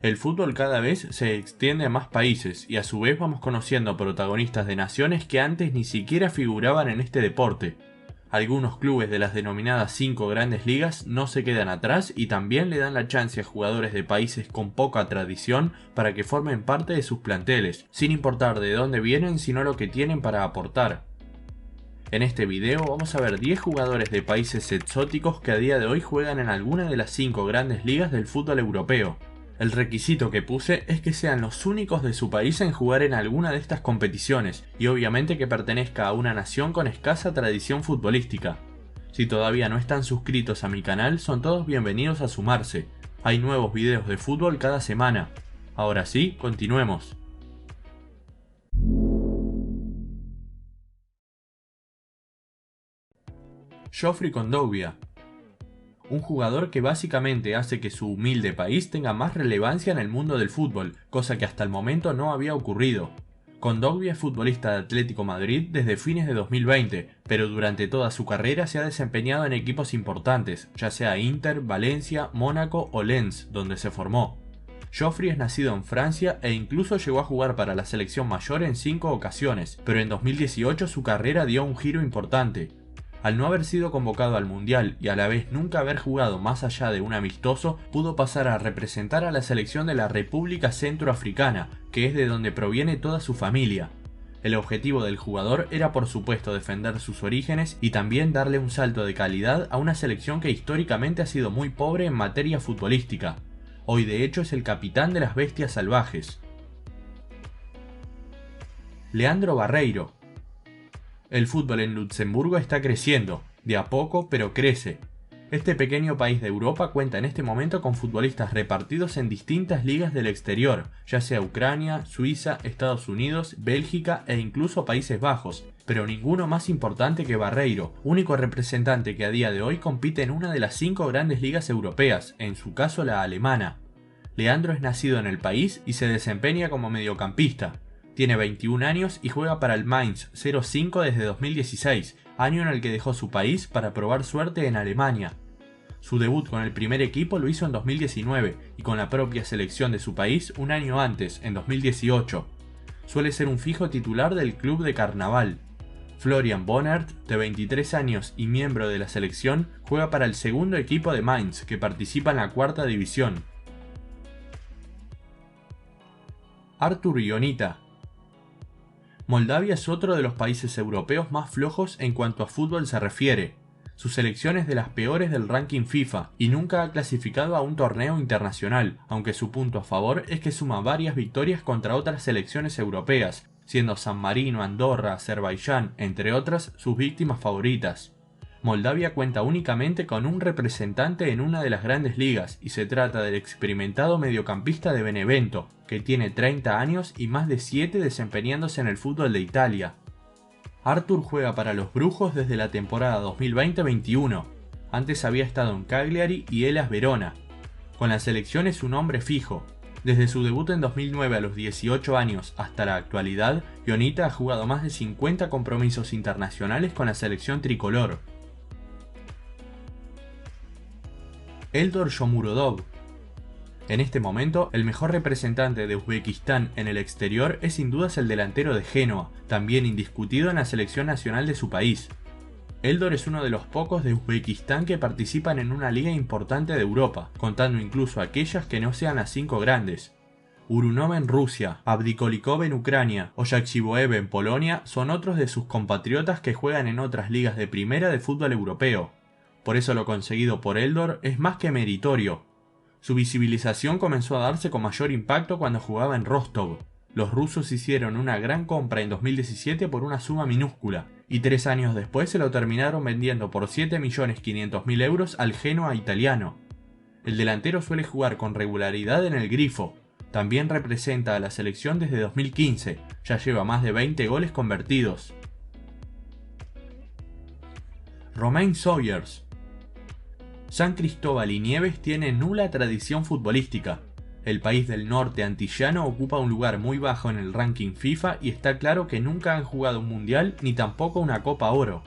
El fútbol cada vez se extiende a más países y a su vez vamos conociendo protagonistas de naciones que antes ni siquiera figuraban en este deporte. Algunos clubes de las denominadas 5 grandes ligas no se quedan atrás y también le dan la chance a jugadores de países con poca tradición para que formen parte de sus planteles, sin importar de dónde vienen sino lo que tienen para aportar. En este video vamos a ver 10 jugadores de países exóticos que a día de hoy juegan en alguna de las 5 grandes ligas del fútbol europeo. El requisito que puse es que sean los únicos de su país en jugar en alguna de estas competiciones y obviamente que pertenezca a una nación con escasa tradición futbolística. Si todavía no están suscritos a mi canal, son todos bienvenidos a sumarse. Hay nuevos videos de fútbol cada semana. Ahora sí, continuemos. Geoffrey Kondogbia. Un jugador que básicamente hace que su humilde país tenga más relevancia en el mundo del fútbol, cosa que hasta el momento no había ocurrido. Kondogbia es futbolista de Atlético Madrid desde fines de 2020, pero durante toda su carrera se ha desempeñado en equipos importantes, ya sea Inter, Valencia, Mónaco o Lens, donde se formó. Geoffrey es nacido en Francia e incluso llegó a jugar para la selección mayor en 5 ocasiones, pero en 2018 su carrera dio un giro importante. Al no haber sido convocado al Mundial y a la vez nunca haber jugado más allá de un amistoso, pudo pasar a representar a la selección de la República Centroafricana, que es de donde proviene toda su familia. El objetivo del jugador era por supuesto defender sus orígenes y también darle un salto de calidad a una selección que históricamente ha sido muy pobre en materia futbolística. Hoy de hecho es el capitán de las Bestias Salvajes. Leandro Barreiro. El fútbol en Luxemburgo está creciendo, de a poco pero crece. Este pequeño país de Europa cuenta en este momento con futbolistas repartidos en distintas ligas del exterior, ya sea Ucrania, Suiza, Estados Unidos, Bélgica e incluso Países Bajos, pero ninguno más importante que Barreiro, único representante que a día de hoy compite en una de las 5 grandes ligas europeas, en su caso la alemana. Leandro es nacido en el país y se desempeña como mediocampista. Tiene 21 años y juega para el Mainz 05 desde 2016, año en el que dejó su país para probar suerte en Alemania. Su debut con el primer equipo lo hizo en 2019 y con la propia selección de su país un año antes, en 2018. Suele ser un fijo titular del club de Carnaval. Florian Bonnert, de 23 años y miembro de la selección, juega para el segundo equipo de Mainz, que participa en la 4ª división. Artur Ionita. Moldavia es otro de los países europeos más flojos en cuanto a fútbol se refiere. Su selección es de las peores del ranking FIFA y nunca ha clasificado a un torneo internacional, aunque su punto a favor es que suma varias victorias contra otras selecciones europeas, siendo San Marino, Andorra, Azerbaiyán, entre otras, sus víctimas favoritas. Moldavia cuenta únicamente con un representante en una de las grandes ligas y se trata del experimentado mediocampista de Benevento, que tiene 30 años y más de 7 desempeñándose en el fútbol de Italia. Artur juega para los Brujos desde la temporada 2020-21. Antes había estado en Cagliari y Hellas Verona. Con la selección es un hombre fijo. Desde su debut en 2009 a los 18 años hasta la actualidad, Ionita ha jugado más de 50 compromisos internacionales con la selección tricolor. Eldor Shomurodov. En este momento, el mejor representante de Uzbekistán en el exterior es sin dudas el delantero de Génova, también indiscutido en la selección nacional de su país. Eldor es uno de los pocos de Uzbekistán que participan en una liga importante de Europa, contando incluso aquellas que no sean las 5 grandes. Urunov en Rusia, Abdikolikov en Ucrania o Yakshiboev en Polonia son otros de sus compatriotas que juegan en otras ligas de primera de fútbol europeo. Por eso lo conseguido por Eldor es más que meritorio. Su visibilización comenzó a darse con mayor impacto cuando jugaba en Rostov. Los rusos hicieron una gran compra en 2017 por una suma minúscula, y 3 años después se lo terminaron vendiendo por 7.500.000 euros al Genoa italiano. El delantero suele jugar con regularidad en el Grifo. También representa a la selección desde 2015, ya lleva más de 20 goles convertidos. Romain Sawyers. San Cristóbal y Nieves tiene nula tradición futbolística. El país del norte antillano ocupa un lugar muy bajo en el ranking FIFA y está claro que nunca han jugado un mundial ni tampoco una Copa Oro.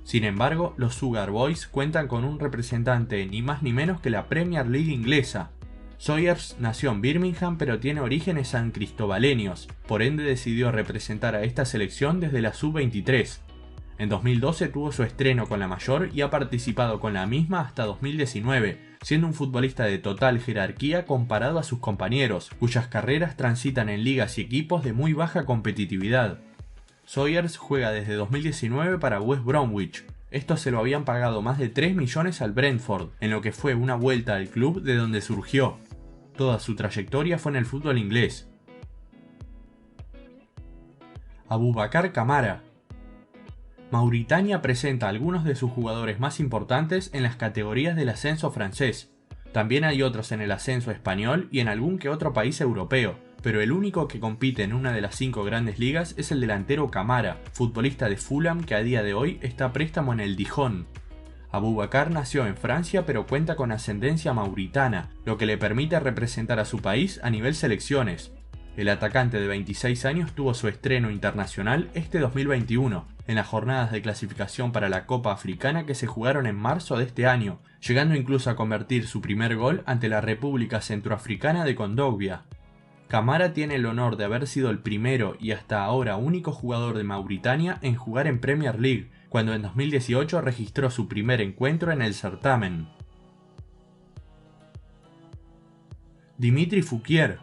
Sin embargo, los Sugar Boys cuentan con un representante ni más ni menos que la Premier League inglesa. Sawyers nació en Birmingham pero tiene orígenes sancristobaleños, por ende decidió representar a esta selección desde la sub-23. En 2012 tuvo su estreno con la mayor y ha participado con la misma hasta 2019, siendo un futbolista de total jerarquía comparado a sus compañeros, cuyas carreras transitan en ligas y equipos de muy baja competitividad. Sawyers juega desde 2019 para West Bromwich. Estos se lo habían pagado más de 3 millones al Brentford, en lo que fue una vuelta al club de donde surgió. Toda su trayectoria fue en el fútbol inglés. Aboubakar Kamara. Mauritania presenta a algunos de sus jugadores más importantes en las categorías del ascenso francés. También hay otros en el ascenso español y en algún que otro país europeo, pero el único que compite en una de las 5 grandes ligas es el delantero Kamara, futbolista de Fulham que a día de hoy está a préstamo en el Dijon. Aboubakar nació en Francia pero cuenta con ascendencia mauritana, lo que le permite representar a su país a nivel selecciones. El atacante de 26 años tuvo su estreno internacional este 2021, en las jornadas de clasificación para la Copa Africana que se jugaron en marzo de este año, llegando incluso a convertir su primer gol ante la República Centroafricana de Kondogbia. Kamara tiene el honor de haber sido el primero y hasta ahora único jugador de Mauritania en jugar en Premier League, cuando en 2018 registró su primer encuentro en el certamen. Dimitri Fouquier.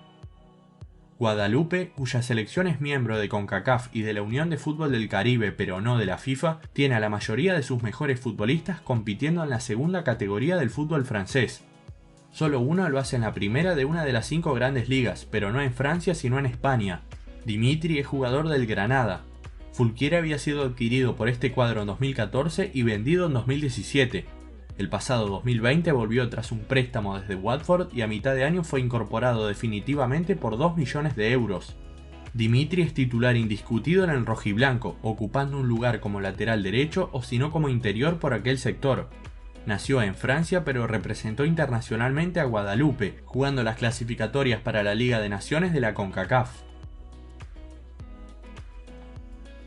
Guadalupe, cuya selección es miembro de CONCACAF y de la Unión de Fútbol del Caribe pero no de la FIFA, tiene a la mayoría de sus mejores futbolistas compitiendo en la segunda categoría del fútbol francés. Solo uno lo hace en la primera de una de las 5 grandes ligas, pero no en Francia sino en España. Dimitri es jugador del Granada. Fouquier había sido adquirido por este cuadro en 2014 y vendido en 2017. El pasado 2020 volvió tras un préstamo desde Watford y a mitad de año fue incorporado definitivamente por 2 millones de euros. Dimitri es titular indiscutido en el rojiblanco, ocupando un lugar como lateral derecho o si no como interior por aquel sector. Nació en Francia pero representó internacionalmente a Guadalupe, jugando las clasificatorias para la Liga de Naciones de la CONCACAF.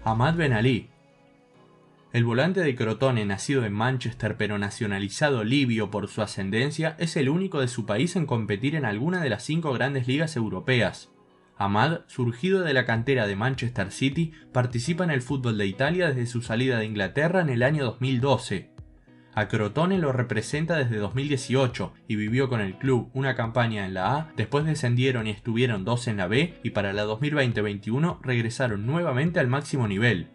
Hamad Benali. El volante de Crotone, nacido en Manchester pero nacionalizado libio por su ascendencia, es el único de su país en competir en alguna de las 5 grandes ligas europeas. Hamad, surgido de la cantera de Manchester City, participa en el fútbol de Italia desde su salida de Inglaterra en el año 2012. A Crotone lo representa desde 2018 y vivió con el club una campaña en la A, después descendieron y estuvieron 2 en la B y para la 2020-21 regresaron nuevamente al máximo nivel.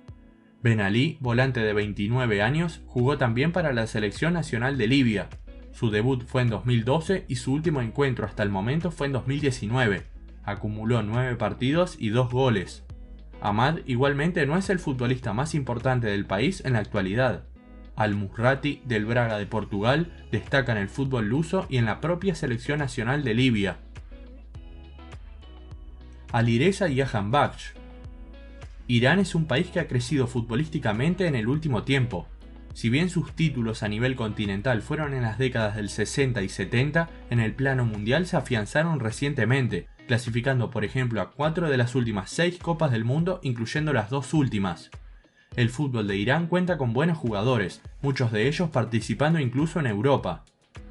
Benali, volante de 29 años, jugó también para la selección nacional de Libia. Su debut fue en 2012 y su último encuentro hasta el momento fue en 2019. Acumuló 9 partidos y 2 goles. Hamad igualmente no es el futbolista más importante del país en la actualidad. Al-Musrati del Braga de Portugal destaca en el fútbol luso y en la propia selección nacional de Libia. Alireza Jahanbakhsh. Irán es un país que ha crecido futbolísticamente en el último tiempo. Si bien sus títulos a nivel continental fueron en las décadas del 60 y 70, en el plano mundial se afianzaron recientemente, clasificando por ejemplo a 4 de las últimas 6 Copas del Mundo, incluyendo las 2 últimas. El fútbol de Irán cuenta con buenos jugadores, muchos de ellos participando incluso en Europa.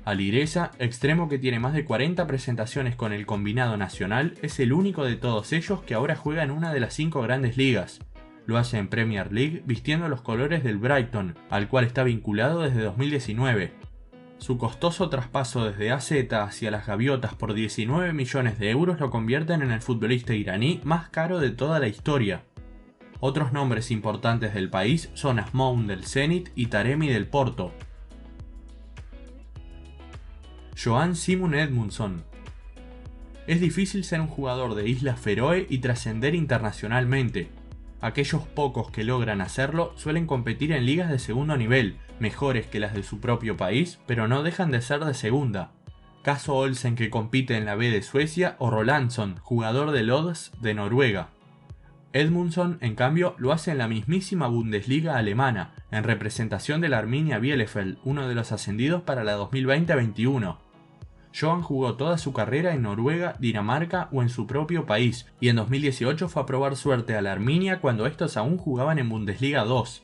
Alireza, extremo que tiene más de 40 presentaciones con el combinado nacional, es el único de todos ellos que ahora juega en una de las 5 grandes ligas. Lo hace en Premier League vistiendo los colores del Brighton, al cual está vinculado desde 2019. Su costoso traspaso desde AZ hacia las Gaviotas por 19 millones de euros lo convierten en el futbolista iraní más caro de toda la historia. Otros nombres importantes del país son Asmoun del Zenit y Taremi del Porto. Johan Simon Edmundson. Es difícil ser un jugador de Islas Feroe y trascender internacionalmente. Aquellos pocos que logran hacerlo suelen competir en ligas de segundo nivel, mejores que las de su propio país, pero no dejan de ser de segunda. Caso Olsen, que compite en la B de Suecia, o Rolandsson, jugador del Ods de Noruega. Edmundson, en cambio, lo hace en la mismísima Bundesliga alemana, en representación del Arminia Bielefeld, uno de los ascendidos para la 2020-21. Johan jugó toda su carrera en Noruega, Dinamarca o en su propio país, y en 2018 fue a probar suerte a la Arminia cuando estos aún jugaban en Bundesliga 2.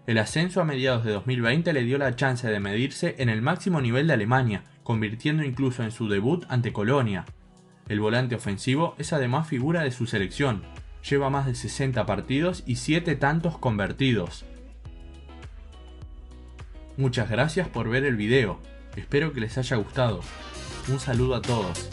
El ascenso a mediados de 2020 le dio la chance de medirse en el máximo nivel de Alemania, convirtiendo incluso en su debut ante Colonia. El volante ofensivo es además figura de su selección, lleva más de 60 partidos y 7 tantos convertidos. Muchas gracias por ver el video, espero que les haya gustado. Un saludo a todos.